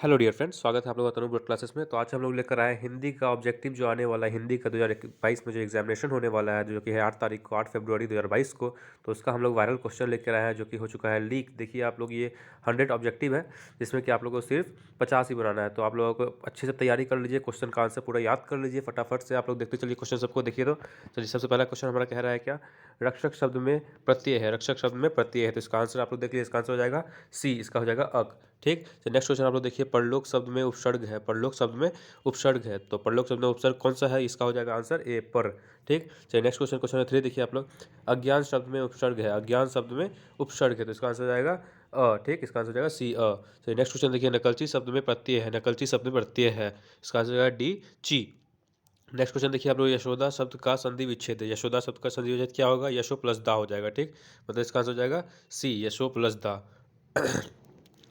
Hello dear friends, स्वागत है आप लोगों का तनु बोर्ड क्लासेस में। तो आज हम लोग लेकर आए हैं हिंदी का ऑब्जेक्टिव जो आने वाला है। हिंदी का 2022 में जो एग्जामिनेशन होने वाला है, जो कि है 8 तारीख को, 8 फरवरी 2022 को। तो उसका हम लोग वायरल क्वेश्चन लेकर आए हैं, जो कि हो चुका है लीक। देखिए आप लोग, ये 100 ऑब्जेक्टिव है, जिसमें कि आप लोगों को सिर्फ 50 ही बनाना है। तो आप लोगों को अच्छे से तैयारी कर लीजिए, क्वेश्चन का आंसर पूरा याद कर लीजिए फटाफट से। आप लोग देखते चलिए क्वेश्चन सबको, देखिए। तो चलिए, सबसे पहला क्वेश्चन हमारा कह रहा है क्या, रक्षक शब्द में प्रत्यय है। रक्षक शब्द में प्रत्यय है, तो इसका आंसर आप लोग देख लीजिए। इसका आंसर हो जाएगा सी, इसका हो जाएगा अक। ठीक। तो नेक्स्ट क्वेश्चन आप लोग देखिए, परलोक शब्द में उपसर्ग है। परलोक शब्द में उपसर्ग है, तो परलोक शब्द में उपसर्ग कौन सा है, इसका हो जाएगा आंसर ए, पर। ठीक। चलिए नेक्स्ट क्वेश्चन, क्वेश्चन नंबर 3 देखिए आप लोग, अज्ञान शब्द में उपसर्ग है। अज्ञान शब्द में उपसर्ग है, तो इसका आंसर हो जाएगा अ। ठीक, इसका आंसर हो जाएगा सी, अ। चलिए नेक्स्ट क्वेश्चन देखिए, नकलची शब्द में प्रत्यय है। नकलची शब्द में प्रत्यय है, इसका आंसर हो जाएगा डी, ची। नेक्स्ट क्वेश्चन देखिए आप लोग, यशोदा शब्द का संधि विच्छेद है। यशोदा शब्द का संधि विच्छेद क्या होगा, यशो प्लस दा हो जाएगा। ठीक, मतलब इसका आंसर हो जाएगा सी, यशो प्लस दा।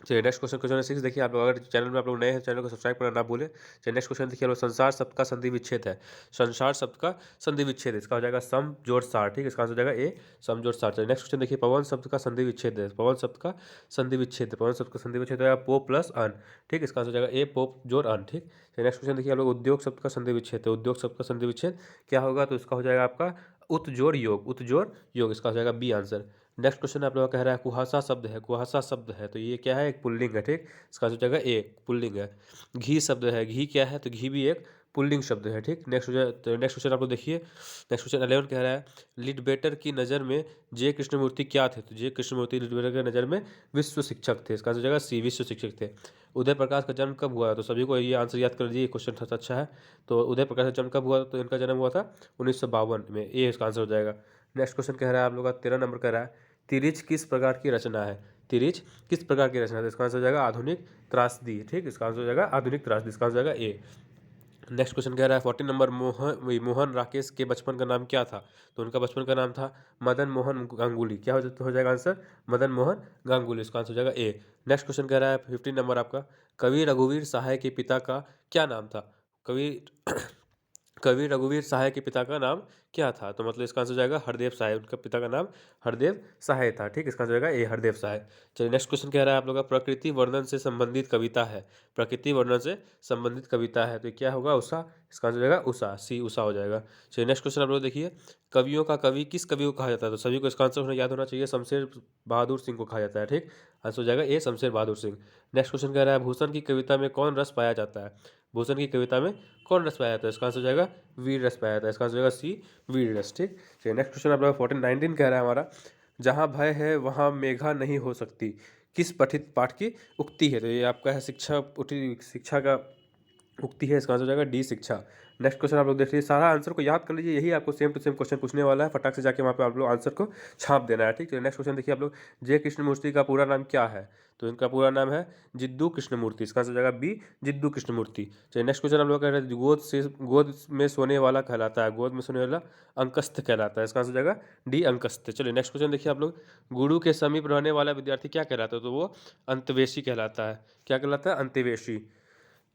चलिए नेक्स्ट क्वेश्चन, क्वेश्चन 6 देखिए आप लोग, अगर चैनल में आप लोग नए हैं, चैनल को सब्सक्राइब करना ना भूलें। चलिए नेक्स्ट क्वेश्चन देखिए आप लोग, संसार शब्द का संधि विच्छेद है। संसार शब्द का संधि विच्छेद है, इसका हो जाएगा सम जोड़ सार। ठीक, इसका आंसर हो जाएगा ए, सम जोड़ सार। चलिए नेक्स्ट क्वेश्चन देखिए, पवन शब्द का संधि विच्छेद है। पवन शब्द का संधि विच्छेद है, पवन शब्द का संधि विच्छेद है पो प्लस अन। ठीक, इसका आंसर हो जाएगा ए, पोप जोड़ अन। ठीक। चलिए नेक्स्ट क्वेश्चन देखिए आप लोग, उद्योग शब्द का संधि विच्छेद है। उद्योग शब्द का संधि विच्छेद क्या होगा, तो इसका हो जाएगा आपका उत जोड़ योग, उत जोड़ योग, इसका हो जाएगा बी आंसर। नेक्स्ट क्वेश्चन आप लोग का कह रहा है कुहासा शब्द है। कुहासा शब्द है, तो ये क्या है, एक पुल्लिंग है। ठीक, इसका आंसर हो जाएगा ए, पुल्लिंग है। घी शब्द है, घी क्या है, तो घी भी एक पुल्लिंग शब्द है। ठीक। नेक्स्ट नेक्स्ट क्वेश्चन आप लोग देखिए, नेक्स्ट क्वेश्चन 11 कह रहा है, लिडबेटर की नज़र में जे कृष्णमूर्ति क्या थे। तो जे कृष्णमूर्ति लिडबेटर की नज़र में विश्व शिक्षक थे, इसका आंसर हो जाएगा सी, विश्व शिक्षक थे। उदय प्रकाश का जन्म कब हुआ, तो सभी को ये आंसर याद कर लीजिए, क्वेश्चन था अच्छा है। तो उदय प्रकाश का जन्म कब हुआ, तो इनका जन्म हुआ था 1952 में, ये इसका आंसर हो जाएगा। नेक्स्ट क्वेश्चन कह रहा है आप लोग का 13 नंबर कह रहा है, तिरिच किस प्रकार की रचना है। तिरिच किस प्रकार की रचना है, तो इसका आंसर हो जाएगा आधुनिक त्रासदी। ठीक, इसका आंसर हो जाएगा आधुनिक त्रासदी, इसका आंसर हो जाएगा ए। नेक्स्ट क्वेश्चन कह रहा है 14 नंबर, मोहन राकेश के बचपन का नाम क्या था। तो उनका बचपन का नाम था मदन मोहन गांगुली। क्या हो जाएगा आंसर, मदन मोहन गांगुली, इसका आंसर हो जाएगा ए। नेक्स्ट क्वेश्चन कह रहा है 15 नंबर आपका, कवि रघुवीर सहाय के पिता का क्या नाम था। कवि कवि रघुवीर सहाय के पिता का नाम क्या था, तो मतलब इसका आंसर हो जाएगा हरदेव सहाय। उनका पिता का नाम हरदेव सहाय था। ठीक, इसका आंसर हो जाएगा ए, हरदेव सहाय। चलिए नेक्स्ट क्वेश्चन कह रहा है आप लोग का, प्रकृति वर्णन से संबंधित कविता है। प्रकृति वर्णन से संबंधित कविता है, तो ये क्या होगा, उषा, इसका आंसर हो जाएगा उषा, सी, उषा हो जाएगा। चलिए नेक्स्ट क्वेश्चन आप लोग देखिए, कवियों का कवि किस कवि को कहा जाता है, तो सभी को इसका आंसर याद होना चाहिए, शमशेर बहादुर सिंह को कहा जाता है। ठीक, आंसर हो जाएगा ए, शमशेर बहादुर सिंह। नेक्स्ट क्वेश्चन कह रहा है, भूषण की कविता में कौन रस पाया जाता है। भूषण की कविता में कौन रस पाया जाता है, इसका आंसर हो जाएगा वीर रस पाया जाता है, इसका आंसर हो जाएगा सी, वीर रस। ठीक। चलिए नेक्स्ट क्वेश्चन आप लोग 14-19 कह रहा है हमारा, जहाँ भय है वहाँ मेघा नहीं हो सकती, किस पठित पाठ की उक्ति है। तो ये आपका है शिक्षा का उक्ति है, इसका आंसर हो जाएगा डी, शिक्षा। नेक्स्ट क्वेश्चन आप लोग देख लीजिए, सारा आंसर को याद कर लीजिए, यही आपको सेम टू सेम क्वेश्चन पूछने वाला है, फटाक से जाके वहाँ पे आप लोग आंसर को छाप देना है। ठीक है। नेक्स्ट क्वेश्चन देखिए आप लोग, जय कृष्णमूर्ति का पूरा नाम क्या है। तो इनका पूरा नाम है जिद्दू कृष्णमूर्ति, इसका आंसर हो जाएगा बी, जिद्दू कृष्णमूर्ति। चलिए नेक्स्ट क्वेश्चन आप लोग कह रहे हैं, गोद में सोने वाला कहलाता है। गोद में सोने वाला अंकस्थ कहलाता है, इसका आंसर हो जाएगा डी, अंकस्थ। चलिए नेक्स्ट क्वेश्चन देखिए आप लोग, गुरु के समीप रहने वाला विद्यार्थी क्या कहलाता है, तो वो अंतवेशी कहलाता है। क्या कहलाता है, अंतवेशी,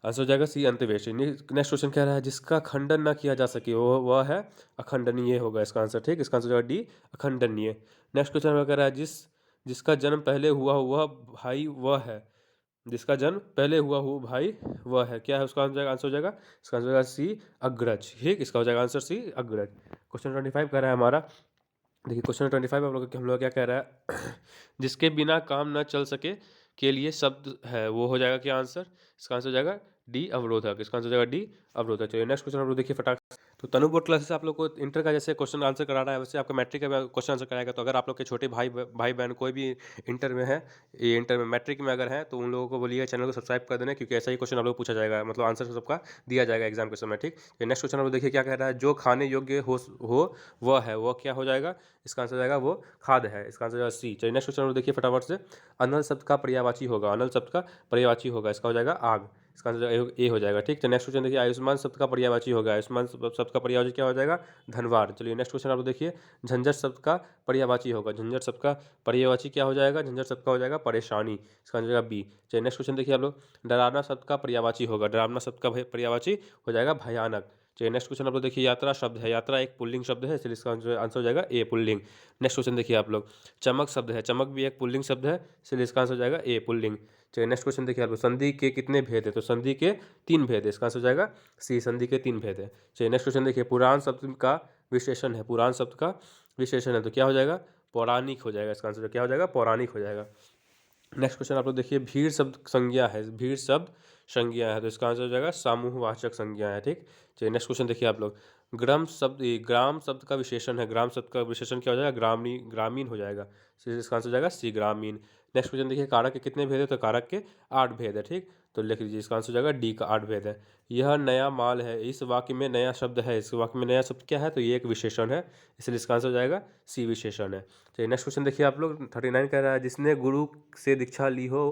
आंसर हो जाएगा सी, अंत्यवेशी। नेक्स्ट क्वेश्चन कह रहा है, जिसका खंडन ना किया जा सके वो वह है अखंडनीय, होगा इसका आंसर। ठीक, इसका आंसर हो जाएगा डी, अखंडनीय। नेक्स्ट क्वेश्चन कह रहा है, जिसका जन्म पहले हुआ वह भाई वह है। जिसका जन्म पहले हुआ भाई वह है, क्या है उसका आंसर हो जाएगा, इसका आंसर हो जाएगा सी, अग्रज। ठीक, इसका हो जाएगा आंसर सी, अग्रज। क्वेश्चन 25 कह रहा है हमारा, देखिए क्वेश्चन 25 हम लोग क्या कह रहा है, जिसके बिना काम न चल सके के लिए शब्द है, वो हो जाएगा क्या आंसर, इसका आंसर हो जाएगा डी, अवरोधक, इसका आंसर हो जाएगा डी, अवरोधक। चलिए नेक्स्ट क्वेश्चन आप लोग देखिए फटाक। तो तनु बोर्ड क्लासेस आप लोग को इंटर का जैसे क्वेश्चन आंसर कराना है, वैसे आपका मैट्रिक का क्वेश्चन आंसर कराएगा। तो अगर आप लोग के छोटे भाई बहन कोई भी इंटर में है, ये इंटर में मैट्रिक में अगर है, तो उन लोगों को बोलिए चैनल को सब्सक्राइब कर देना, क्योंकि ऐसा ही क्वेश्चन आप लोग पूछा जाएगा, मतलब आंसर सबका दिया जाएगा एग्जाम के समय। ठीक। नेक्स्ट क्वेश्चन आप लोग देखिए क्या कह रहा है, जो खाने योग्य हो वह है, वो क्या हो जाएगा, इसका आंसर हो जाएगा वो खाद है, इसका आंसर हो जाएगा सी। चलिए नेक्स्ट क्वेश्चन देखिए फटाफट से, अनल शब्द का पर्यायवाची होगा। अनल शब्द का पर्यायवाची होगा, इसका हो जाएगा आग, इसका आंसर ए हो जाएगा। ठीक। तो नेक्स्ट क्वेश्चन देखिए, आयुष्मान शब्द का पर्यायवाची होगा। आयुष्मान शब्द का पर्यायवाची क्या हो जाएगा, धनवार। चलिए नेक्स्ट क्वेश्चन आप लोग देखिए, झंझट शब्द का पर्यायवाची होगा। झंझट शब्द का पर्यायवाची क्या हो जाएगा, झंझट शब्द का हो जाएगा परेशानी, इसका आंसर हो जाएगा बी। चलिए नेक्स्ट क्वेश्चन देखिए आप लोग, डरावना शब्द का पर्यायवाची होगा। डरावना शब्द का पर्यायवाची हो जाएगा भयानक। चलिए नेक्स्ट क्वेश्चन आप लोग देखिए, यात्रा शब्द है, यात्रा एक पुल्लिंग शब्द है, इसलिए इसका आंसर हो जाएगा ए पुल्लिंग। नेक्स्ट क्वेश्चन देखिए आप लोग, चमक शब्द है, चमक भी एक पुल्लिंग शब्द है, इसलिए इसका आंसर हो जाएगा ए पुल्लिंग। चलिए नेक्स्ट क्वेश्चन देखिए आप लोग, संधि के कितने भेद है, तो संधि के 3 भेद है, इसका आंसर हो जाएगा सी, संधि के 3 भेद है। चलिए नेक्स्ट क्वेश्चन देखिए, पुराण शब्द का विशेषण है, पुराण शब्द का विशेषण है, तो क्या हो जाएगा, पौराणिक हो जाएगा, इसका आंसर क्या हो जाएगा, पौराणिक हो जाएगा। नेक्स्ट क्वेश्चन आप लोग देखिए, भीड़ शब्द संज्ञा है, भीड़ शब्द संज्ञा है, तो इसका आंसर हो जाएगा समूहवाचक संज्ञा है, ठीक। चलिए नेक्स्ट क्वेश्चन देखिए आप लोग, ग्राम शब्द का विशेषण है, ग्राम शब्द का विशेषण क्या हो जाएगा, ग्रामीण हो जाएगा, इसका आंसर हो जाएगा सी, ग्रामीण। नेक्स्ट क्वेश्चन देखिए, कारक के कितने भेद है, तो कारक के 8 भेद है, ठीक। तो लिख लीजिए, इसका आंसर हो जाएगा डी का 8 भेद है। यह नया माल है, इस वाक्य में नया शब्द है, इस वाक्य में नया शब्द क्या है, तो ये एक विशेषण है, इसलिए इसका आंसर हो जाएगा सी, विशेषण है। चलिए नेक्स्ट क्वेश्चन देखिए आप लोग, 39 कह रहा है, जिसने गुरु से दीक्षा ली हो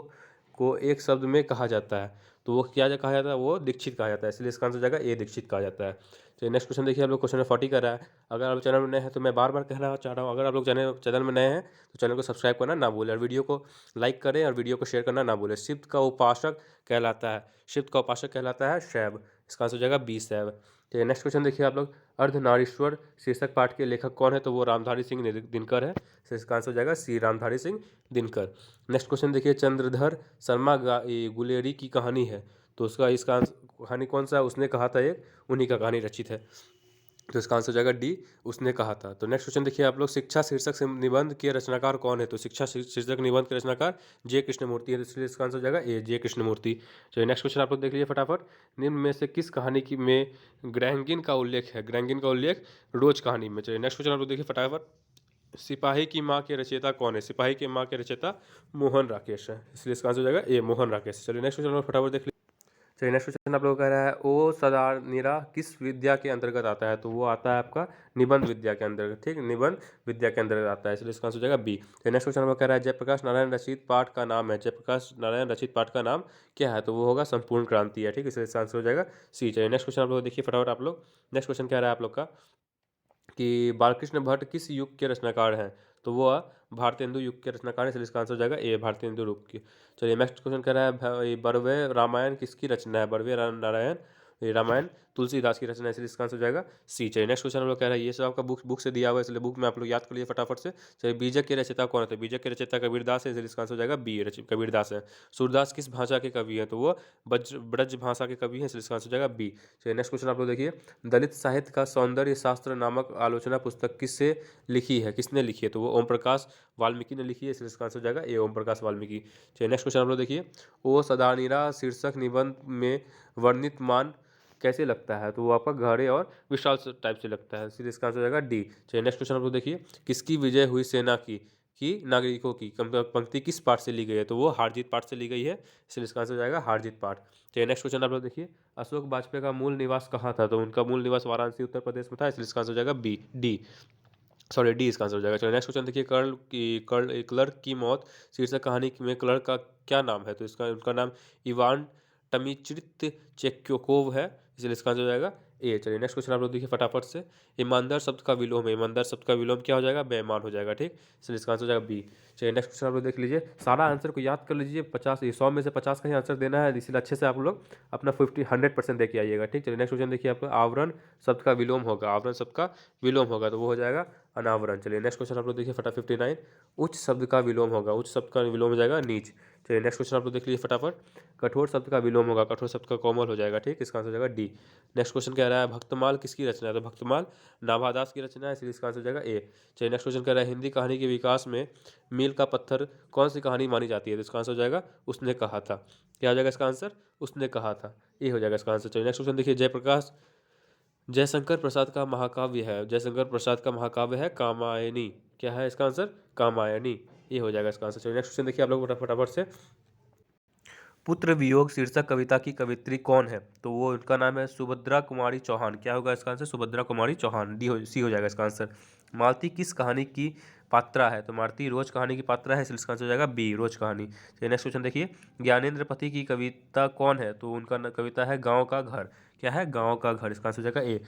को एक शब्द में कहा जाता है, तो वो क्या कहा जाता है, वो दीक्षित कहा जाता है, इसलिए इसका आंसर हो जाएगा ए, दीक्षित कहा जाता है। चलिए नेक्स्ट क्वेश्चन देखिए आप लोग, क्वेश्चन 40 कर रहा है, अगर आप चैनल में नए हैं तो मैं बार बार कहना चाह रहा हूँ, अगर आप लोग चैनल में नए हैं तो चैनल को सब्सक्राइब करना ना भूलें, और वीडियो को लाइक करें और वीडियो को शेयर करना ना भूलें। शिव का उपासक कहलाता है, शिव का उपासक कहलाता है शैव, इसका आंसर हो जाएगा बी, शैव। तो नेक्स्ट क्वेश्चन देखिए आप लोग, अर्धनारीश्वर शीर्षक पाठ के लेखक कौन है, तो वो रामधारी सिंह दिनकर है, तो इसका आंसर हो जाएगा सी, रामधारी सिंह दिनकर। नेक्स्ट क्वेश्चन देखिए, चंद्रधर शर्मा गुलेरी की कहानी है, तो उसका इसका कहानी कौन सा है, उसने कहा था, एक उन्हीं का कहानी रचित है, तो इसका आंसर हो जाएगा डी, उसने कहा था। तो नेक्स्ट क्वेश्चन देखिए आप लोग, शिक्षा शीर्षक से निबंध के रचनाकार कौन है, तो शिक्षा शीर्षक निबंध के रचनाकार जे कृष्णमूर्ति है, तो इसलिए इसका आंसर हो जाएगा ए, जे कृष्णमूर्ति। चलिए नेक्स्ट क्वेश्चन आप लोग देख लीजिए फटाफट, निम्न में से किस कहानी की में ग्रैंगिन का उल्लेख है, ग्रैंगिन का उल्लेख रोज कहानी में। चलिए नेक्स्ट क्वेश्चन आप लोग देखिए फटाफट, सिपाही की माँ के रचयिता कौन है, सिपाही की माँ के रचयिता मोहन राकेश है, इसलिए इसका आंसर हो जाएगा ए, मोहन राकेश। चलिए नेक्स्ट क्वेश्चन फटाफट देख लीजिए। चलिए नेक्स्ट क्वेश्चन आप लोग कह रहा है, ओ सदानिरा किस विद्या के अंतर्गत आता है, तो वो आता है आपका निबंध विद्या के अंतर्गत, ठीक, निबंध विद्या के अंतर्गत आता है, इसलिए इसका आंसर हो जाएगा बी। तो नेक्स्ट क्वेश्चन आप कह रहा है, जयप्रकाश नारायण रचित पाठ का नाम है, जयप्रकाश नारायण रचित पाठ का नाम क्या है, तो वो होगा संपूर्ण क्रांति है, ठीक, इसलिए इसका आंसर हो जाएगा सी। चलिए नेक्स्ट क्वेश्चन आप लोग देखिए फटाफट आप लोग, नेक्स्ट क्वेश्चन कह रहा है आप लोग का कि बालकृष्ण भट्ट किस युग के रचनाकार हैं, तो वो भारतेंदु युग के रचनाकार है, इसलिए इसका आंसर हो जाएगा ए, भारतेंदु युग की। चलिए नेक्स्ट क्वेश्चन कह रहा है, बरवे रामायण किसकी रचना है, बरवे नारायण ये रामायण तुलसीदास की रचना है, इसलिए इसका आंसर हो जाएगा सी। चलिए नेक्स्ट क्वेश्चन हम लोग कह रहा है, ये सब आपका बुक से दिया हुआ है, इसलिए बुक में आप लोग याद कर लिए फटाफट से। चलिए बीजक के रचयिता कौन है, तो बीजक के रचयिता कबीरदास है, इसलिए इसका आंसर हो जाएगा बी, कबीरदास है। सूरदास किस भाषा के कवि हैं, तो वो ब्रज भाषा के कवि हैं, इसलिए इसका आंसर हो जाएगा बी। चलिए नेक्स्ट क्वेश्चन आप लोग देखिए, दलित साहित्य का सौंदर्य शास्त्र नामक आलोचना पुस्तक किससे लिखी है, किसने लिखी है, तो वो ओम प्रकाश वाल्मीकि ने लिखी है, इसलिए इसका आंसर हो जाएगा ए, ओम प्रकाश वाल्मीकि। चलिए नेक्स्ट क्वेश्चन आप लोग देखिए, ओ सदानीरा शीर्षक निबंध में वर्णित मान कैसे लगता है, तो वो आपका गहरे और विशाल टाइप से लगता है, इसलिए इसका आंसर हो जाएगा डी। चलिए नेक्स्ट क्वेश्चन आप लोग देखिए, किसकी विजय हुई सेना की नागरिकों की पंक्ति किस पाठ से ली गई है, तो वो हारजीत पाठ से ली गई है, इसलिए इसका आंसर हो जाएगा हारजीत पाठ। चलिए नेक्स्ट क्वेश्चन आप लोग देखिए, अशोक वाजपेयी का मूल निवास कहाँ था, तो उनका मूल निवास वाराणसी उत्तर प्रदेश में था, इसलिए इसका आंसर हो जाएगा बी, डी, सॉरी डी इसका आंसर हो जाएगा। चलिए नेक्स्ट क्वेश्चन देखिए, क्लर्क की मौत शीर्षक कहानी में क्लर्क का क्या नाम है, तो इसका उनका नाम इवान टमीचित चेक्योकोव है, इसलिए इसका आंसर हो जाएगा ए। चलिए नेक्स्ट क्वेश्चन आप लोग देखिए फटाफट से, ईमानदार शब्द का विलोम है, ईमानदार शब्द का विलोम क्या हो जाएगा, बेईमान हो जाएगा, ठीक, इसलिए इसका आंसर हो जाएगा बी। चलिए नेक्स्ट क्वेश्चन आप लोग देख लीजिए, सारा आंसर को याद कर लीजिए, 100 में से 50 का ही आंसर देना है, इसलिए अच्छे से आप लोग अपना 100% दे के आइएगा, ठीक। चलिए नेक्स्ट क्वेश्चन देखिए आपका, आवरण शब्द का विलोम होगा, आवरण शब्द का विलोम होगा, तो वो हो जाएगा अनावरण। चलिए नेक्स्ट क्वेश्चन आप लोग देखिए 59, उच्च शब्द का विलोम होगा, उच्च शब्द का विलोम हो जाएगा नीच। चलिए नेक्स्ट क्वेश्चन आप लोग देख लीजिए फटाफट, कठोर शब्द का विलोम होगा, कठोर शब्द का कोमल हो जाएगा, ठीक, इसका आंसर हो जाएगा डी। नेक्स्ट क्वेश्चन कह रहा है, भक्तमाल किसकी रचना है, तो भक्तमाल नाभादास की रचना है, इसलिए इसका आंसर हो जाएगा ए। चलिए नेक्स्ट क्वेश्चन कह रहा है, हिंदी कहानी के विकास में मील का पत्थर कौन सी कहानी मानी जाती है, तो इसका आंसर हो जाएगा उसने कहा था, क्या हो जाएगा इसका आंसर, उसने कहा था, ये हो जाएगा इसका आंसर। चलिए नेक्स्ट क्वेश्चन देखिए, जयशंकर प्रसाद का महाकाव्य है, जयशंकर प्रसाद का महाकाव्य है कामायनी, क्या है इसका आंसर, कामायनी, ये हो जाएगा इसका आंसर। चलिए नेक्स्ट क्वेश्चन देखिए आप लोग फटाफट से, पुत्र वियोग शीर्षक कविता की कवित्री कौन है, तो वो उनका नाम है सुभद्रा कुमारी चौहान, क्या होगा इसका आंसर, सुभद्रा कुमारी चौहान, सी हो जाएगा इसका आंसर। मालती किस कहानी की पात्रा है, तो मालती रोज कहानी की पात्रा है, इसलिए इसका आंसर हो जाएगा बी, रोज कहानी। चलिए नेक्स्ट क्वेश्चन देखिए, ज्ञानेंद्र पति की कविता कौन है, तो उनका कविता है गाँव का घर, क्या है, गाँव का घर, इसका आंसर हो जाएगा ए।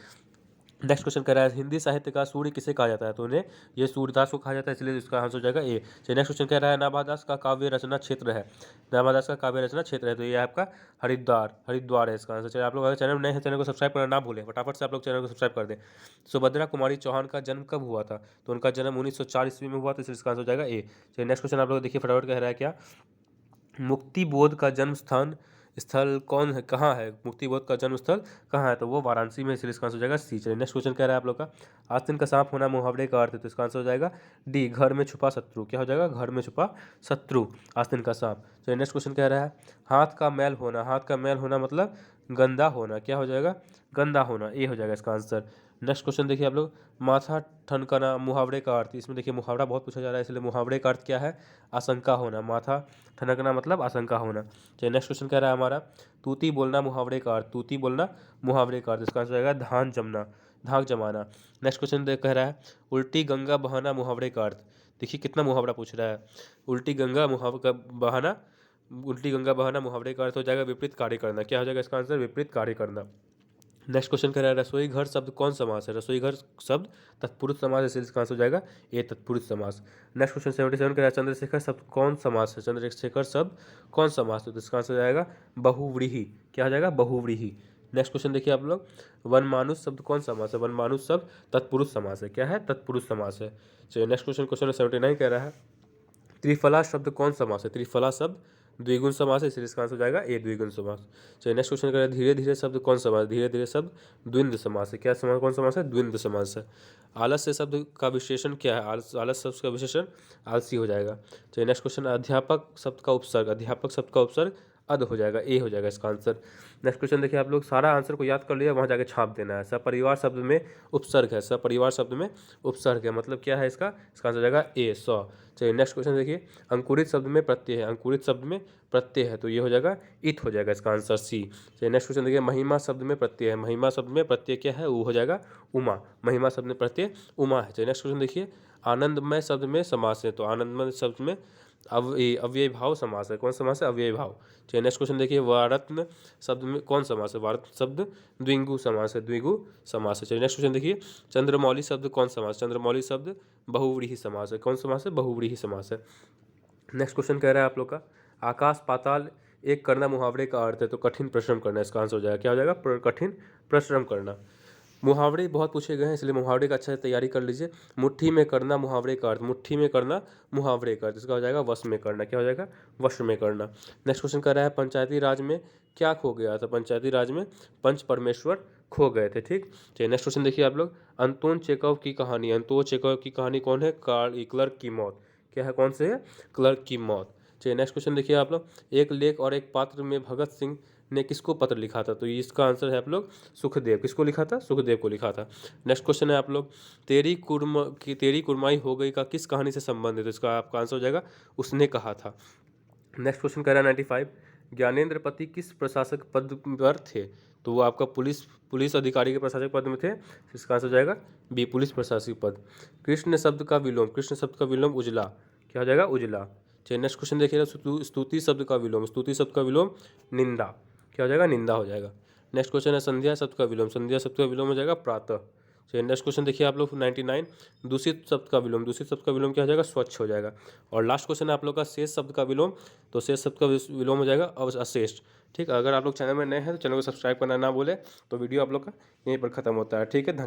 नेक्स्ट क्वेश्चन कह रहा है हिंदी साहित्य का सूर्य किसे कहा जाता है, तो उन्हें ये सूर्यदास को कहा जाता है, इसलिए इसका आंसर हो जाएगा ए। चलिए नेक्स्ट क्वेश्चन कह रहा है नाभादास का काव्य रचना क्षेत्र है, नाभादास का काव्य रचना क्षेत्र है, तो ये आपका हरिद्वार हरिद्वार है इसका आंसर। चलिए आप लोग अगर चैनल नए हैं चैनल को सब्सक्राइब करना ना भूलें, फटाफट से आप लोग चैनल को सब्सक्राइब कर दें। सुभद्रा कुमारी चौहान का जन्म कब हुआ था, तो उनका जन्म 1904 ईस्वी में हुआ, तो इसलिए इसका आंसर हो जाएगा ए। चलिए नेक्स्ट क्वेश्चन आप लोग देखिए फटाफट कह रहा है क्या, मुक्ति बोध का जन्म स्थान स्थल कौन है, कहाँ है, मुक्ति बोध का जन्म स्थल कहाँ है, तो वो वाराणसी में, इसलिए इसका आंसर हो जाएगा सी। चलिए नेक्स्ट क्वेश्चन कह रहा है आप लोग का आस्तीन का सांप होना मुहावरे का अर्थ है, तो इसका आंसर हो जाएगा डी घर में छुपा शत्रु। क्या हो जाएगा, घर में छुपा शत्रु, आस्तीन का सांप। चलिए नेक्स्ट क्वेश्चन कह रहा है हाथ का मैल होना, हाथ का मैल होना मतलब गंदा होना, क्या हो जाएगा, गंदा होना, ये हो जाएगा इसका आंसर। नेक्स्ट क्वेश्चन देखिए आप लोग माथा ठनकाना मुहावरे का अर्थ, इसमें देखिए मुहावरा बहुत पूछा जा रहा है, इसलिए मुहावरे का अर्थ क्या है, आशंका होना, माथा ठनकना मतलब आशंका होना। चलिए नेक्स्ट क्वेश्चन कह रहा है हमारा तूती बोलना मुहावरे का अर्थ, तूती बोलना मुहावरे का अर्थ, इसका आंसर आएगा धान जमना, धाक जमाना। नेक्स्ट क्वेश्चन कह रहा है उल्टी गंगा बहाना मुहावरे का अर्थ, देखिए कितना मुहावरा पूछ रहा है, उल्टी गंगा मुहावरा बहाना, उल्टी गंगा बहाना मुहावरे का अर्थ हो जाएगा विपरीत कार्य करना, क्या हो जाएगा इसका आंसर, विपरीत कार्य करना। नेक्स्ट क्वेश्चन कह रहा है रसोई घर शब्द कौन समास है, रसोई घर शब्द तत्पुरुष समास है, इसलिए इसका आंसर हो जाएगा ए तत्पुरुष समास। नेक्स्ट क्वेश्चन 77 कह रहा है चंद्रशेखर शब्द कौन समास है, चंद्रशेखर शब्द कौन समास है, तो इसका आंसर हो जाएगा बहुव्रीहि, क्या हो जाएगा, बहुव्रीहि। नेक्स्ट क्वेश्चन देखिए आप लोग वनमानुष शब्द कौन समास है, वनमानुष शब्द तत्पुरुष समास है, क्या है, तत्पुरुष समास है। चलिए नेक्स्ट क्वेश्चन 79 कह रहा है त्रिफला शब्द कौन समास है, त्रिफला शब्द द्विगुण समास है, इसलिए इसका आंसर हो जाएगा ए द्विगुण समास। चलिए नेक्स्ट क्वेश्चन करें धीरे धीरे शब्द कौन समास, धीरे धीरे शब्द द्वंद्व समास है, क्या समास, कौन समास है, द्वंद्व समास है। आलस्य शब्द का विशेषण क्या है, आलस शब्द का विशेषण आलसी हो जाएगा। चलिए नेक्स्ट क्वेश्चन अध्यापक शब्द का उपसर्ग, अध्यापक शब्द का उपसर्ग अध हो जाएगा, ए हो जाएगा इसका आंसर। नेक्स्ट क्वेश्चन देखिए आप लोग सारा आंसर को याद कर लिया, वहाँ जाके छाप देना है। सपरिवार शब्द में उपसर्ग है, सपरिवार शब्द में उपसर्ग है, मतलब क्या है इसका आंसर हो जाएगा ए 100। चलिए नेक्स्ट क्वेश्चन देखिए अंकुरित शब्द में प्रत्यय है, अंकुरित शब्द में प्रत्यय है, तो ये हो जाएगा इत हो जाएगा इसका आंसर सी। चलिए नेक्स्ट क्वेश्चन देखिए महिमा शब्द में प्रत्यय है, महिमा शब्द में प्रत्यय क्या है, वो हो जाएगा उमा, महिमा शब्द में प्रत्यय उमा है। चलिए नेक्स्ट क्वेश्चन देखिए आनंदमय शब्द में समास है, तो आनंदमय शब्द में अव्यय भाव समास है, कौन समास है, अव्यय भाव। चलिए नेक्स्ट क्वेश्चन देखिए वारत्न शब्द में कौन समास है, वारत्न शब्द द्विगु समास है, द्विगु समास है। चलिए नेक्स्ट क्वेश्चन देखिए चंद्रमौली शब्द कौन समास, चंद्रमौली शब्द बहुव्रीहि समास है, कौन समास है, बहुव्रीहि समास है। नेक्स्ट क्वेश्चन कह रहा है आप लोग का आकाश पाताल एक करना मुहावरे का अर्थ है, तो कठिन परिश्रम करना इसका आंसर हो जाएगा, क्या हो जाएगा, कठिन परिश्रम करना। मुहावरे बहुत पूछे गए हैं, इसलिए मुहावरे का अच्छे से तैयारी कर लीजिए। मुट्ठी में करना मुहावरे का अर्थ, मुट्ठी में करना मुहावरे का अर्थ, इसका हो जाएगा वश में करना, क्या हो जाएगा, वश में करना। नेक्स्ट क्वेश्चन कर रहा है पंचायती राज में क्या खो गया था, पंचायती राज में पंच परमेश्वर खो गए थे, ठीक। चलिए नेक्स्ट क्वेश्चन देखिए आप लोग अंतोन चेकव की कहानी, अंतोन चेकव की कहानी कौन है, क्लर्क की मौत, क्या है, कौन से है, क्लर्क की मौत। चलिए नेक्स्ट क्वेश्चन देखिए आप लोग एक लेख और एक पात्र में भगत सिंह ने किसको पत्र लिखा था, तो इसका आंसर है आप लोग सुखदेव, किसको लिखा था, सुखदेव को लिखा था। नेक्स्ट क्वेश्चन है आप लोग तेरी कुरमाई हो गई का किस कहानी से संबंधित है, इसका आपका आंसर हो जाएगा उसने कहा था। नेक्स्ट क्वेश्चन कह रहा है 95 ज्ञानेंद्र पति किस प्रशासक पद पर थे, तो वो आपका पुलिस अधिकारी के प्रशासक पद में थे, इसका आंसर हो जाएगा बी पुलिस प्रशासक पद। कृष्ण शब्द का विलोम, कृष्ण शब्द का विलोम उजला, क्या हो जाएगा, उजला। चलिए नेक्स्ट क्वेश्चन देखिएगा स्तुति शब्द का विलोम, स्तुति शब्द का विलोम निंदा, क्या हो जाएगा, निंदा हो जाएगा। नेक्स्ट क्वेश्चन है संध्या शब्द का विलोम, संध्या शब्द का विलोम हो जाएगा प्रातः। चलिए नेक्स्ट क्वेश्चन देखिए आप लोग 99 दूषित शब्द का विलोम, दूषित शब्द का विलोम क्या हो जाएगा, स्वच्छ हो जाएगा। और लास्ट क्वेश्चन है आप लोग का शेष शब्द का विलोम, तो शेष शब्द का विलोम हो जाएगा अशेष, ठीक। अगर आप लोग चैनल में नए हैं तो चैनल को सब्सक्राइब करना ना भूलें। तो वीडियो आप लोग का यहीं पर खत्म होता है, ठीक है, धन्यवाद।